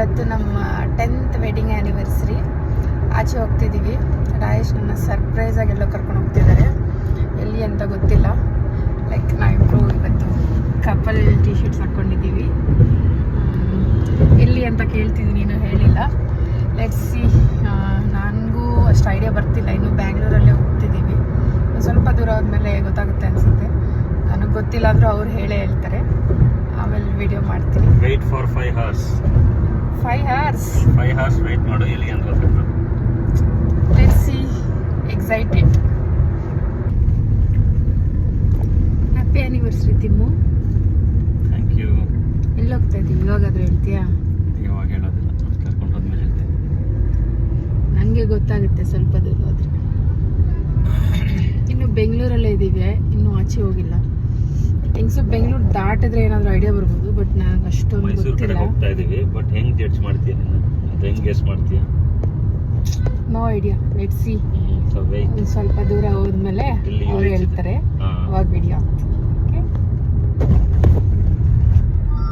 ಇವತ್ತು ನಮ್ಮ 10th wedding anniversary. ಆಚೆ ಹೋಗ್ತಿದ್ದೀವಿ. ರಾಯೇಶ್ ನನ್ನ ಸರ್ಪ್ರೈಸ್ ಆಗಿ ಎಲ್ಲೋ ಕರ್ಕೊಂಡು ಹೋಗ್ತಿದ್ದಾರೆ. ಎಲ್ಲಿ ಅಂತ ಗೊತ್ತಿಲ್ಲ. ಲೈಕ್ ನಾವಿಬ್ಬರು ಇವತ್ತು ಕಪಲ್ ಟಿ ಶರ್ಟ್ಸ್ ಹಾಕ್ಕೊಂಡಿದ್ದೀವಿ. ಎಲ್ಲಿ ಅಂತ ಕೇಳ್ತಿದ್ದೀನಿ, ಇನ್ನೂ ಹೇಳಿಲ್ಲ. Let's see. ನನಗೂ ಅಷ್ಟು ಐಡಿಯಾ ಬರ್ತಿಲ್ಲ. ಇನ್ನು ಬ್ಯಾಂಗ್ಳೂರಲ್ಲೇ ಹೋಗ್ತಿದ್ದೀವಿ. ಸ್ವಲ್ಪ ದೂರ ಆದಮೇಲೆ ಗೊತ್ತಾಗುತ್ತೆ ಅನಿಸುತ್ತೆ. ನನಗೆ ಗೊತ್ತಿಲ್ಲ ಅಂದರೂ ಅವ್ರು ಹೇಳ್ತಾರೆ. ಆಮೇಲೆ ವಿಡಿಯೋ ಮಾಡ್ತೀನಿ. Wait for 5 hours. 5 hours? 5 hours wait ಮಾಡು, ಎಲ್ಲಿ ಅಂತ ಗೊತ್ತಾಗ್ತದೆ. Let's see. Excited. Happy anniversary Thimmu. Thank you. ಎಲ್ಲಿ ಹೋಗ್ತಾ ಇದ್ದೀವಿ? ಇವಾಗಾದ್ರೂ ಹೇಳ್ತೀಯಾ? ಇವಾಗ ಹೇಳೋದಿಲ್ಲ, ಕರ್ಕೊಂಡು ಹೋದ್ಮೇಲೆ ಹೇಳ್ತೀನಿ. ನನಗೆ ಗೊತ್ತಾಗುತ್ತೆ ಸ್ವಲ್ಪ ದೂರ ಹೋದ್ರೆ. ಇನ್ನು ಬೆಂಗಳೂರಲ್ಲೇ ಇದ್ದೀವಿ, ಇನ್ನೂ ಆಚೆ ಹೋಗಿಲ್ಲ. ಹೆಂಗ್ಸು ಬೆಂಗಳೂರು ದಾಟಿದ್ರೆ ಏನಾದರೂ ಐಡಿಯಾ ಬರ್ಬೋದು, ಬಟ್ ನನಗೆ ಅಷ್ಟೊಂದು ಮೈಸೂರು ಕಡೆ ಗೊತ್ತಿಲ್ಲ. ಹೋಗ್ತಾ ಇದೀವಿ. ಬಟ್ ಹೆಂಗ್ ಜಡ್ಜ್ ಮಾಡ್ತೀಯ ನೀನು? ಅದು ಹೆಂಗ್ ಗೆಸ್ ಮಾಡ್ತೀಯ? No idea. Let's see. So wait. ಒಂದು ಸ್ವಲ್ಪ ದೂರ ಹೋದ್ಮೇಲೆ ಇಲ್ಲಿ ಅವ್ರು ಹೇಳ್ತಾರೆ.